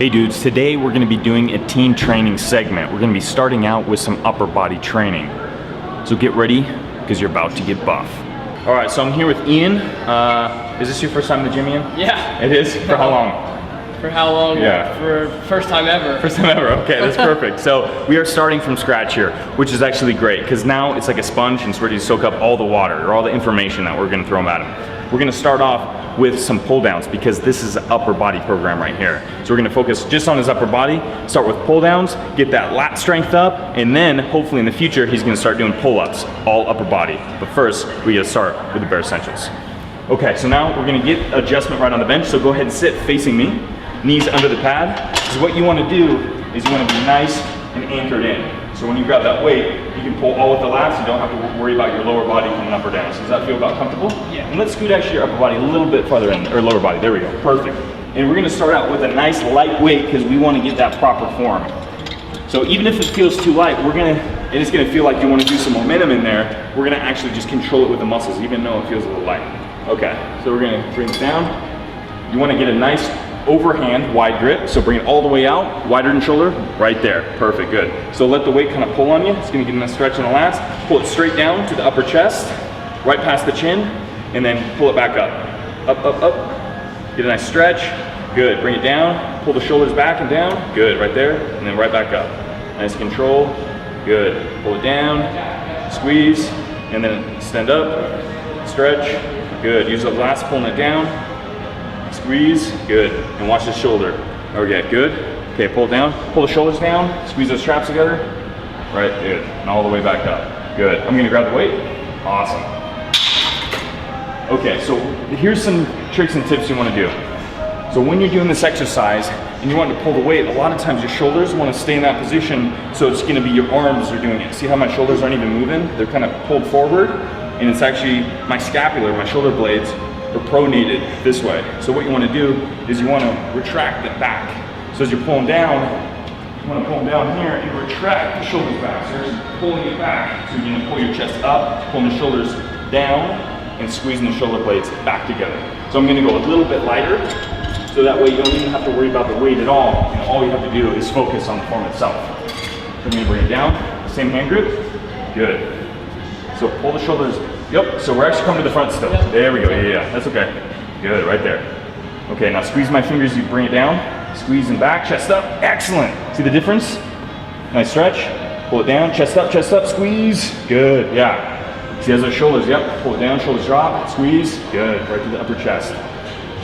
Hey dudes, today we're gonna be doing a team training segment. We're gonna be starting out with some upper body training. So get ready, because you're about to get buff. All right, so I'm here with Ian. Is this your first time in the gym, Ian? Yeah. It is? For how long? For how long? Yeah. For first time ever. First time ever, okay, that's perfect. So we are starting from scratch here, which is actually great, because now it's like a sponge and it's ready to soak up all the water, or all the information that we're gonna throw at him. We're gonna start off with some pull downs, because this is an upper body program right here. So we're gonna focus just on his upper body, start with pull downs, get that lat strength up, and then hopefully in the future, he's gonna start doing pull-ups, all upper body. But first, we gotta start with the bare essentials. Okay, so now we're gonna get adjustment right on the bench, so go ahead and sit facing me, knees under the pad. Because what you wanna do is you wanna be nice and anchored in. So when you grab that weight, you can pull all with the lats, you don't have to worry about your lower body coming up or down. So does that feel about comfortable? Yeah. And let's scoot actually your upper body a little bit farther in, or lower body, there we go, perfect. And we're gonna start out with a nice light weight, because we wanna get that proper form. So even if it feels too light, and it's gonna feel like you wanna do some momentum in there, we're gonna actually just control it with the muscles, even though it feels a little light. Okay, so we're gonna bring it down. You wanna get a nice overhand wide grip, so bring it all the way out, wider than shoulder, right there, perfect, good. So let the weight kind of pull on you, it's gonna give you a stretch in the lats, pull it straight down to the upper chest, right past the chin, and then pull it back up, up, get a nice stretch, good, bring it down, pull the shoulders back and down, good, right there, and then right back up. Nice control, good, pull it down, squeeze, and then extend up, stretch, good, use the lats pulling it down, squeeze, good, and watch the shoulder. Okay, good. Okay, pull it down, pull the shoulders down, squeeze those straps together. Right, good, and all the way back up. Good, I'm gonna grab the weight. Awesome. Okay, so here's some tricks and tips you wanna do. So when you're doing this exercise and you want to pull the weight, a lot of times your shoulders wanna stay in that position, so it's gonna be your arms are doing it. See how my shoulders aren't even moving? They're kind of pulled forward, and it's actually my scapular, my shoulder blades, are pronated this way. So what you want to do is you want to retract it back. So as you're pulling down, you want to pull them down here and retract the shoulders back. So you're just pulling it back. So you're going to pull your chest up, pulling the shoulders down, and squeezing the shoulder blades back together. So I'm going to go a little bit lighter, so that way you don't even have to worry about the weight at all. And all you have to do is focus on the form itself. So I'm going to bring it down, same hand grip, good. So pull the shoulders. Yep, so we're actually coming to the front still. Yep. There we go, yeah, that's okay. Good, right there. Okay, now squeeze my fingers, you bring it down. Squeeze and back, chest up, excellent. See the difference? Nice stretch, pull it down, chest up, squeeze. Good, yeah. See those shoulders, yep, pull it down, shoulders drop, squeeze. Good, right to the upper chest.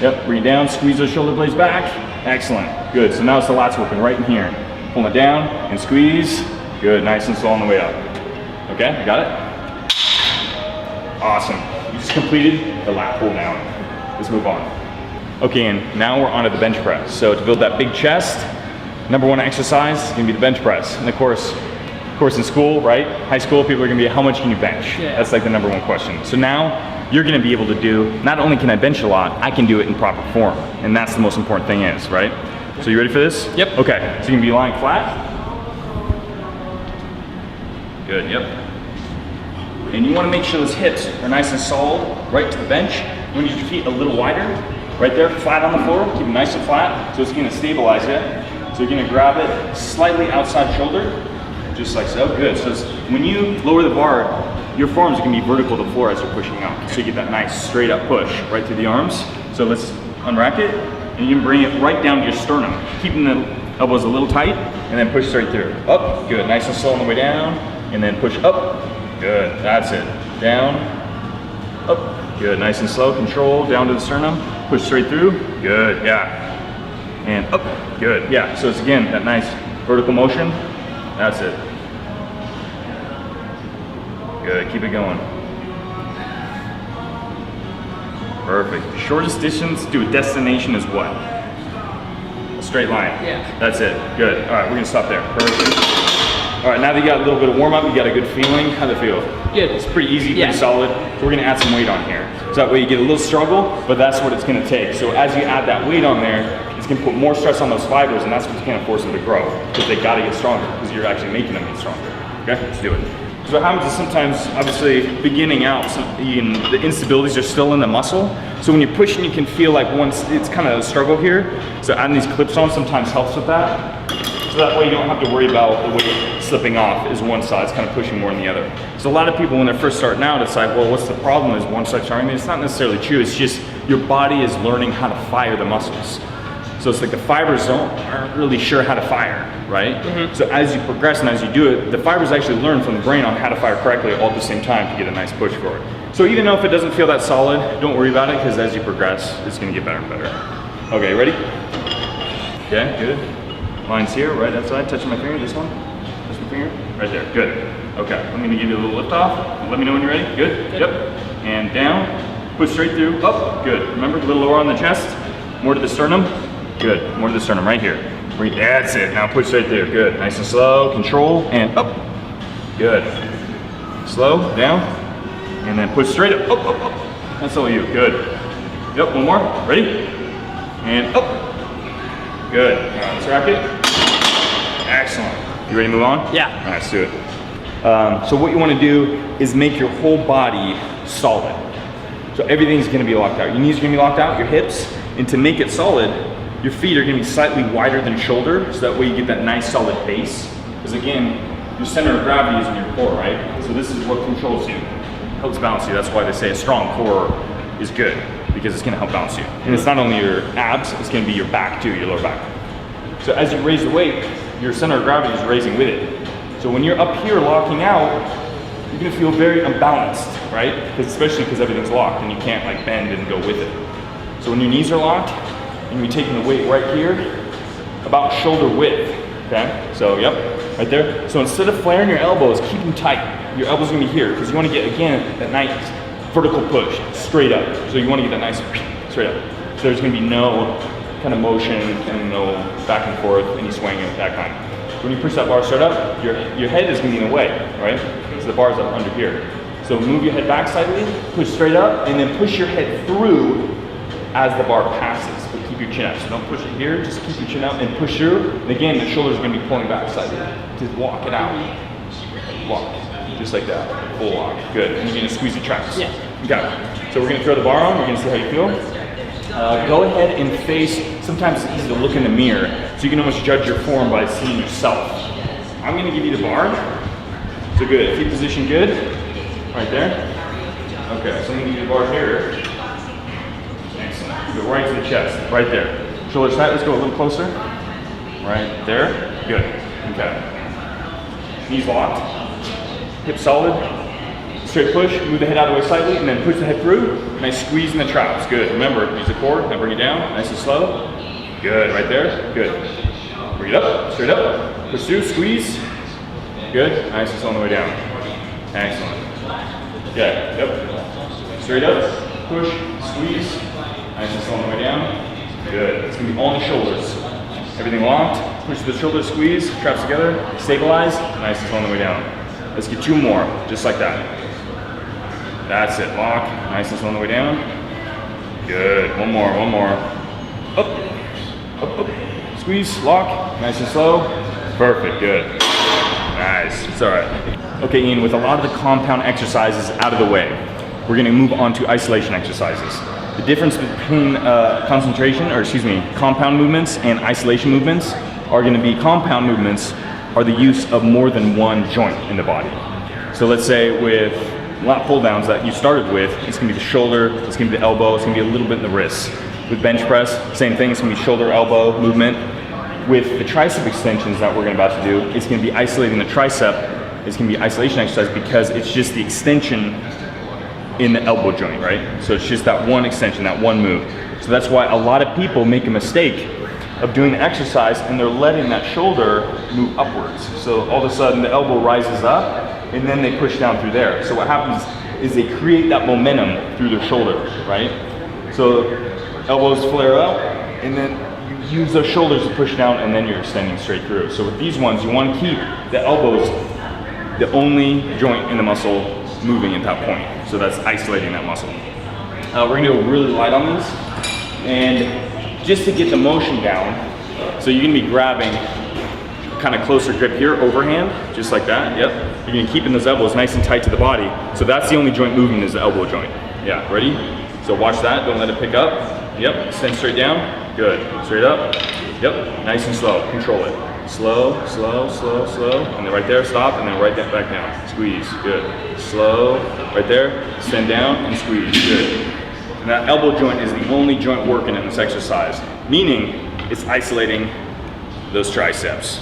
Yep, bring it down, squeeze those shoulder blades back. Excellent, good. So now it's the lats working right in here. Pull it down and squeeze. Good, nice and slow on the way up. Okay, got it? Awesome, you just completed the lat pull down. Let's move on. Okay, and now we're onto the bench press. So to build that big chest, #1 exercise is gonna be the bench press. And of course in school, right? High school, people are gonna be, how much can you bench? Yeah. That's like the #1 question. So now you're gonna be able to do, not only can I bench a lot, I can do it in proper form. And that's the most important thing is, right? So you ready for this? Yep. Okay, so you're gonna be lying flat. Good, yep. And you want to make sure those hips are nice and solid, right to the bench. You want your feet a little wider, right there, flat on the floor, keep them nice and flat, so it's going to stabilize you. So you're going to grab it slightly outside shoulder, just like so, good. So when you lower the bar, your forearms are going to be vertical to the floor as you're pushing out. So you get that nice straight up push right through the arms. So let's unrack it, and you can bring it right down to your sternum, keeping the elbows a little tight, and then push straight through. Up, good, nice and slow on the way down, and then push up. Good, that's it. Down, up, good, nice and slow, control, down to the sternum, push straight through, good, yeah. And up, good, yeah. So it's again, that nice vertical motion, that's it. Good, keep it going. Perfect. The shortest distance to a destination is what? A straight line. Yeah. That's it, good. All right, we're gonna stop there, perfect. All right, now that you got a little bit of warm up, you got a good feeling. How'd it feel? Good. It's pretty easy, Yeah. pretty solid. So we're gonna add some weight on here. So that way you get a little struggle, but that's what it's gonna take. So as you add that weight on there, it's gonna put more stress on those fibers, and that's what's gonna force them to grow, because they gotta get stronger, because you're actually making them get stronger. Okay, let's do it. So what happens is sometimes, obviously, beginning out, the instabilities are still in the muscle. So when you're pushing, you can feel like it's kind of a struggle here. So adding these clips on sometimes helps with that. So that way you don't have to worry about the weight slipping off as one side's kind of pushing more than the other. So a lot of people when they're first starting out, it's like, well, what's the problem? Is one side charging me? It's not necessarily true. It's just your body is learning how to fire the muscles. So it's like the fibers aren't really sure how to fire, right? So as you progress and as you do it, the fibers actually learn from the brain on how to fire correctly all at the same time to get a nice push forward. So even though if it doesn't feel that solid, don't worry about it, because as you progress, it's gonna get better and better. Okay, ready? Okay, good. Line's here, right outside, touching my finger, this one? Touch my finger? Right there, good. Okay, I'm gonna give you a little lift off. Let me know when you're ready, good? Yep. And down, push straight through, up, good. Remember, a little lower on the chest, more to the sternum. Good, more to the sternum, right here. That's it, now push right there, good. Nice and slow, control, and up. Good. Slow, down, and then push straight up, up, up, up. That's all you, good. Yep, one more, ready? And up. Good, now let's rack it. Excellent. You ready to move on? Yeah. All right, let's do it. So what you wanna do is make your whole body solid. So everything's gonna be locked out. Your knees are gonna be locked out, your hips, and to make it solid, your feet are gonna be slightly wider than shoulder, so that way you get that nice solid base. Because again, your center of gravity is in your core, right? So this is what controls you, helps balance you. That's why they say a strong core is good, because it's gonna help balance you. And it's not only your abs, it's gonna be your back too, your lower back. So as you raise the weight, your center of gravity is raising with it. So when you're up here locking out, you're gonna feel very unbalanced, right? Especially because everything's locked and you can't like bend and go with it. So when your knees are locked, and you're taking the weight right here, about shoulder width, okay? So, yep, right there. So instead of flaring your elbows, keep them tight. Your elbow's gonna be here, because you wanna get, again, that nice vertical push, straight up. So you wanna get that nice, straight up. So there's gonna be no kind of motion and no back and forth, any swinging of that kind. When you push that bar straight up, your head is gonna be in the way, right? So the bar's up under here. So move your head back slightly, push straight up, and then push your head through as the bar passes. Keep your chin up. So don't push it here, just keep your chin out and push through. And again, the shoulders are gonna be pulling back slightly. Just walk it out. Walk, just like that, full walk. Good, and you're gonna squeeze the traps. Yeah. Okay, so we're gonna throw the bar on, we're gonna see how you feel. Go ahead and face, sometimes it's easy to look in the mirror, so you can almost judge your form by seeing yourself. I'm gonna give you the bar. So good, feet position good, right there. Okay, so I'm gonna give you the bar here. Go right to the chest, right there. Shoulders tight, let's go a little closer. Right there, good, okay. Knees locked, hips solid, straight push, move the head out of the way slightly, and then push the head through. Nice squeeze in the traps, good. Remember, use the core, now bring it down, nice and slow. Good, right there, good. Bring it up, straight up, push through, squeeze. Good, nice and slow on the way down. Excellent. Okay, yep. Straight up, push, squeeze. Nice and slow on the way down. Good. It's gonna be on the shoulders. Everything locked. Push the shoulders, squeeze, traps together, stabilize. Nice and slow on the way down. Let's get 2 more, just like that. That's it. Lock. Nice and slow on the way down. Good. One more, one more. Up, up, up. Squeeze, lock. Nice and slow. Perfect. Good. Nice. It's all right. Okay, Ian. With a lot of the compound exercises out of the way, we're gonna move on to isolation exercises. The difference between compound movements and isolation movements are gonna be compound movements are the use of more than one joint in the body. So let's say with lat pull downs that you started with, it's gonna be the shoulder, it's gonna be the elbow, it's gonna be a little bit in the wrist. With bench press, same thing, it's gonna be shoulder, elbow movement. With the tricep extensions that we're about to do, it's gonna be isolating the tricep, it's gonna be isolation exercise because it's just the extension in the elbow joint, right? So it's just that one extension, that one move. So that's why a lot of people make a mistake of doing the exercise and they're letting that shoulder move upwards. So all of a sudden the elbow rises up and then they push down through there. So what happens is they create that momentum through their shoulder, right? So elbows flare up and then you use those shoulders to push down and then you're extending straight through. So with these ones, you want to keep the elbows the only joint in the muscle moving at that point. So that's isolating that muscle. We're gonna go really light on these. And just to get the motion down, so you're gonna be grabbing kind of closer grip here, overhand, just like that, yep. you're gonna keep in those elbows nice and tight to the body. So that's the only joint movement is the elbow joint. Yeah, ready? So watch that, don't let it pick up. Yep, extend straight down. Good, straight up. Yep, nice and slow, control it. Slow, slow, slow, slow. And then right there, stop, and then right back down. Squeeze, good. Slow, right there, extend down and squeeze, good. And that elbow joint is the only joint working in this exercise, meaning it's isolating those triceps.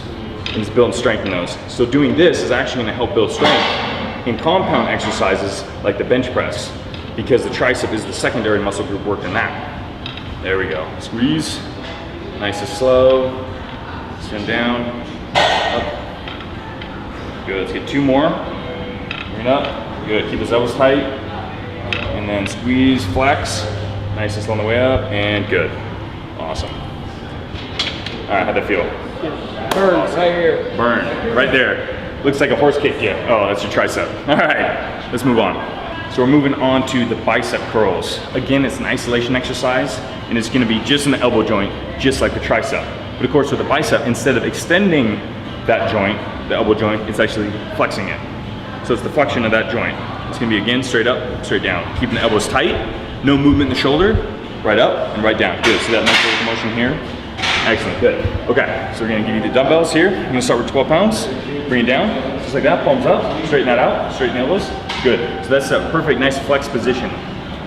And it's building strength in those. So doing this is actually gonna help build strength in compound exercises like the bench press, because the tricep is the secondary muscle group worked in that. There we go. Squeeze, nice and slow. Extend down, up. Good, let's get 2 more. Bring it up, good. Keep his elbows tight. And then squeeze, flex. Nice and slow on the way up, and good. Awesome. All right, how'd that feel? Burn right here. Burn, right there. Looks like a horse kicked you. Oh, that's your tricep. All right, let's move on. So we're moving on to the bicep curls. Again, it's an isolation exercise, and it's gonna be just in the elbow joint, just like the tricep. But of course with the bicep, instead of extending that joint, the elbow joint, it's actually flexing it. So it's the flexion of that joint. It's gonna be again, straight up, straight down. Keeping the elbows tight, no movement in the shoulder, right up and right down. Good, see that nice little motion here? Excellent, good. Okay, so we're gonna give you the dumbbells here. You're gonna start with 12 pounds, bring it down, just like that, palms up, straighten that out, straighten the elbows. Good, so that's a perfect, nice flex position.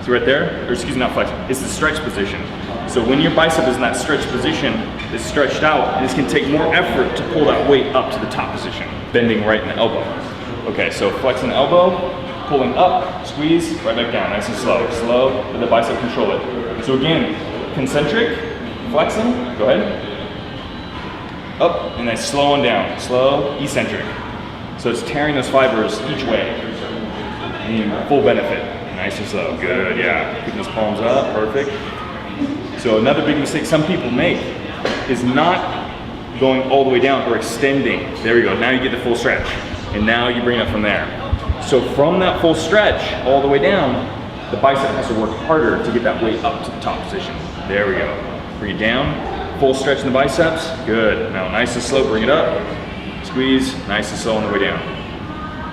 So right there, or excuse me, not flex, it's the stretch position. So when your bicep is in that stretch position, it's stretched out, this can take more effort to pull that weight up to the top position, bending right in the elbow. Okay, so flexing the elbow, pulling up, squeeze, right back down, nice and slow. Slow, let the bicep control it. So again, concentric, flexing, go ahead. Up, and then slow and down, slow, eccentric. So it's tearing those fibers each way. Full benefit, nice and slow, good, yeah. Keeping those palms up, perfect. So another big mistake some people make is not going all the way down or extending. There we go, now you get the full stretch. And now you bring it up from there. So from that full stretch all the way down, the bicep has to work harder to get that weight up to the top position. There we go. Bring it down, full stretch in the biceps, good. Now nice and slow, bring it up. Squeeze, nice and slow on the way down.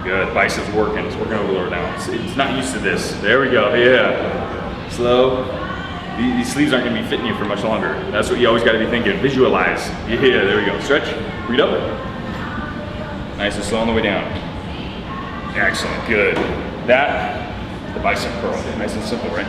Good, biceps working, it's working over the lower down. It's not used to this. There we go, yeah. Slow. These sleeves aren't gonna be fitting you for much longer. That's what you always gotta be thinking, visualize. Yeah, there we go, stretch, bring it up. Nice and slow on the way down. Excellent, good. That, the bicep curl, nice and simple, right?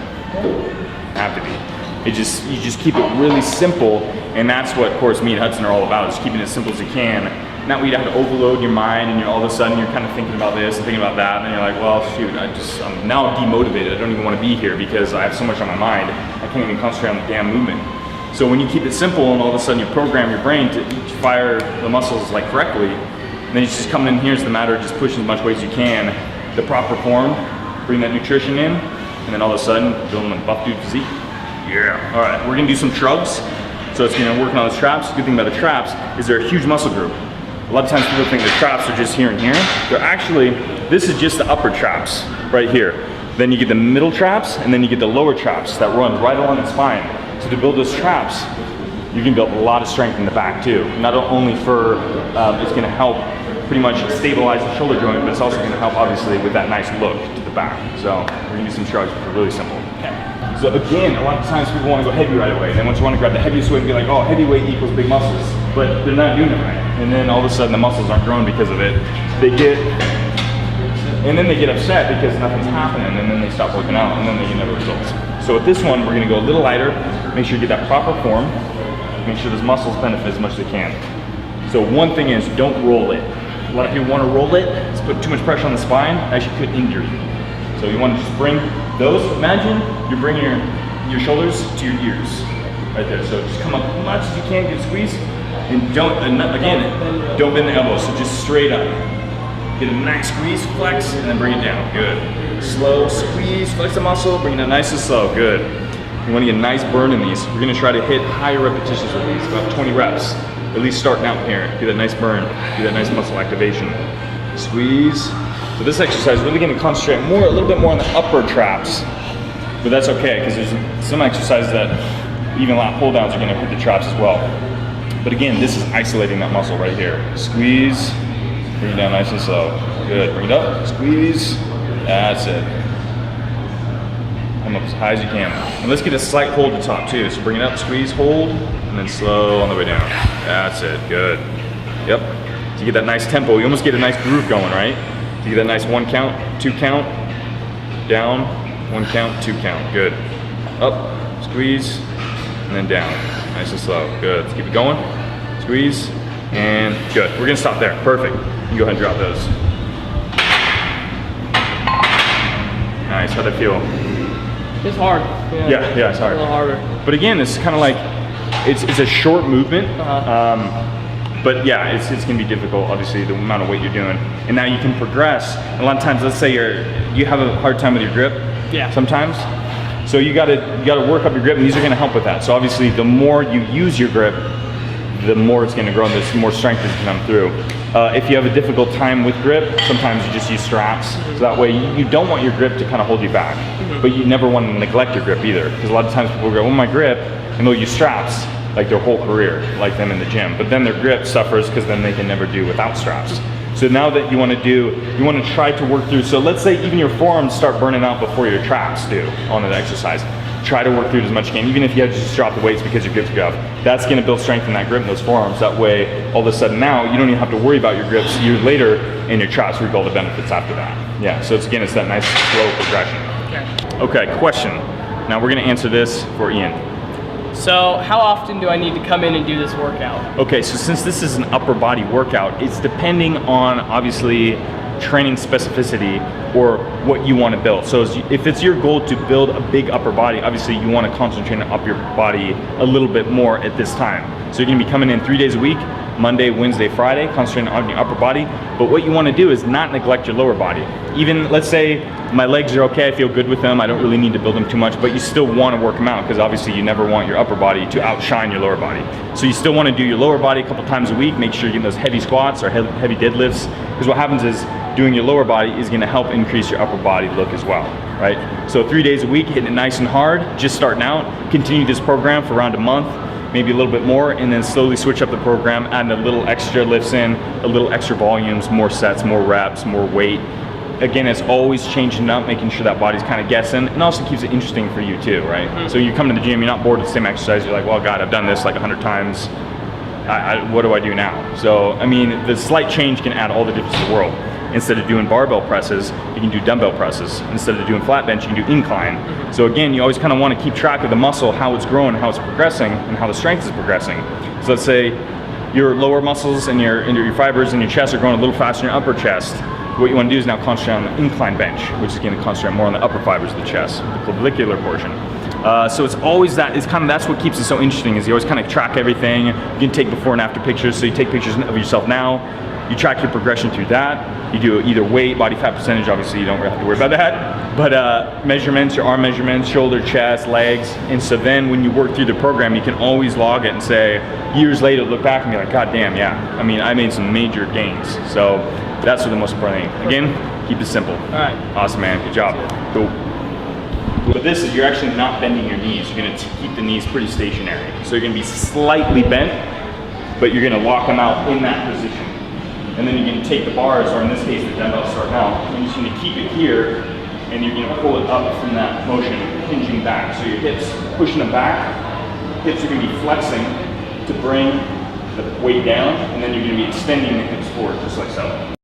Have to be. You just keep it really simple, and that's what, of course, me and Hudson are all about, is keeping it as simple as you can. Not where you have to overload your mind and all of a sudden you're kind of thinking about this and thinking about that, and then you're like, well, shoot, I'm now demotivated. I don't even want to be here because I have so much on my mind. I can't even concentrate on the damn movement. So when you keep it simple and all of a sudden you program your brain to fire the muscles like correctly, and then it's just coming in here, it's the matter of just pushing as much weight as you can, the proper form, bring that nutrition in, and then all of a sudden, building a buff dude physique. Yeah. All right, we're gonna do some shrugs. So it's gonna work on those traps. The good thing about the traps is they're a huge muscle group. A lot of times people think the traps are just here and here. They're actually, this is just the upper traps right here. Then you get the middle traps, and then you get the lower traps that run right along the spine. So to build those traps, you can build a lot of strength in the back too. Not only for, it's gonna help pretty much stabilize the shoulder joint, but it's also gonna help obviously with that nice look to the back. So we're gonna do some shrugs, which are really simple. Okay. So again, a lot of times people wanna go heavy right away. They want to grab the heaviest weight and be like, oh, heavyweight equals big muscles. But they're not doing it right. And then all of a sudden the muscles aren't growing because of it. And then they get upset because nothing's happening, and then they stop working out, and then they get no results. So with this one, we're gonna go a little lighter, make sure you get that proper form, make sure those muscles benefit as much as they can. So one thing is, don't roll it. A lot of people wanna roll it, it's put too much pressure on the spine, actually could injure you. So you wanna just bring those, imagine you're bringing your shoulders to your ears, right there. So just come up as much as you can, get a squeeze, and don't bend the elbows, so just straight up. Get a nice squeeze, flex, and then bring it down, good. Slow squeeze, flex the muscle, bring it down nice and slow, good. You wanna get a nice burn in these. We're gonna try to hit higher repetitions with these, about 20 reps. At least starting out here, get that nice burn, get that nice muscle activation. Squeeze. So this exercise is really gonna concentrate a little bit more on the upper traps, but that's okay, because there's some exercises that even lat pull downs are gonna hit the traps as well. But again, this is isolating that muscle right here. Squeeze, Bring it down nice and slow. Good, bring it up, squeeze. That's it. Come up as high as you can. And let's get a slight hold at the top too. So bring it up, squeeze, hold, and then slow on the way down. That's it, good. Yep, so you get that nice tempo. You almost get a nice groove going, right? So you get that nice 1 count, 2 count, down, 1 count, 2 count, good. Up, squeeze, and then down. Nice and slow, good. Let's keep it going. Squeeze, and good. We're gonna stop there, perfect. You go ahead and drop those. Nice, how'd that feel? It's hard. Yeah, it's hard. A little harder. But again, it's kind of like, it's a short movement. But yeah, it's gonna be difficult, obviously, the amount of weight you're doing. And now you can progress. A lot of times, let's say you have a hard time with your grip. Yeah. Sometimes. So you gotta work up your grip, and these are gonna help with that. So obviously, the more you use your grip, the more it's gonna grow, and the more strength is gonna come through. If you have a difficult time with grip, sometimes you just use straps. So that way, you don't want your grip to kind of hold you back. But you never want to neglect your grip either. Because a lot of times people go, oh, my grip, and they'll use straps like their whole career, like them in the gym. But then their grip suffers because then they can never do without straps. So now that you want to try to work through, so let's say even your forearms start burning out before your traps do on an exercise. Try to work through it as much as you can, even if you have to just drop the weights because your grip's good. That's gonna build strength in that grip in those forearms. That way, all of a sudden now, you don't even have to worry about your grips years later, and your traps reap all the benefits after that. Yeah, so it's that nice slow progression. Okay, question. Now we're gonna answer this for Ian. So how often do I need to come in and do this workout? Okay, so since this is an upper body workout, it's depending on, obviously, training specificity or what you want to build. So if it's your goal to build a big upper body, obviously you want to concentrate on your body a little bit more at this time. So you're going to be coming in 3 days a week, Monday, Wednesday, Friday, concentrating on your upper body. But what you want to do is not neglect your lower body. Even, let's say my legs are okay, I feel good with them, I don't really need to build them too much, but you still want to work them out because obviously you never want your upper body to outshine your lower body. So you still want to do your lower body a couple times a week, make sure you're getting those heavy squats or heavy deadlifts, because what happens is doing your lower body is going to help increase your upper body look as well, right? So 3 days a week, hitting it nice and hard, just starting out, continue this program for around a month, maybe a little bit more, and then slowly switch up the program, adding a little extra lifts in, a little extra volumes, more sets, more reps, more weight. Again, it's always changing up, making sure that body's kind of guessing, and also keeps it interesting for you too, right? So you come to the gym, you're not bored with the same exercise, you're like, well, God, I've done this like 100 times, what do I do now? So, I mean, the slight change can add all the difference in the world. Instead of doing barbell presses, you can do dumbbell presses. Instead of doing flat bench, you can do incline. So again, you always kind of want to keep track of the muscle, how it's growing, how it's progressing, and how the strength is progressing. So let's say your lower muscles and your fibers in your chest are growing a little faster in your upper chest. What you want to do is now concentrate on the incline bench, which is going to concentrate more on the upper fibers of the chest, the clavicular portion. So it's always that, that's what keeps it so interesting, is you always kind of track everything. You can take before and after pictures, so you take pictures of yourself now, you track your progression through that. You do either weight, body fat percentage, obviously you don't really have to worry about that, but measurements, your arm measurements, shoulder, chest, legs, and so then when you work through the program, you can always log it and say, years later, look back and be like, God damn, yeah, I mean, I made some major gains. So that's the most important thing. Again, keep it simple. All right. Awesome, man, good job. Cool. But this is, you're actually not bending your knees. You're gonna keep the knees pretty stationary. So you're gonna be slightly bent, but you're gonna lock them out in that position. And then you're going to take the bars, or in this case the dumbbells starting out, and you're just going to keep it here, and you're going to pull it up from that motion, hinging back. So your hips, pushing them back, hips are going to be flexing to bring the weight down, and then you're going to be extending the hips forward, just like so.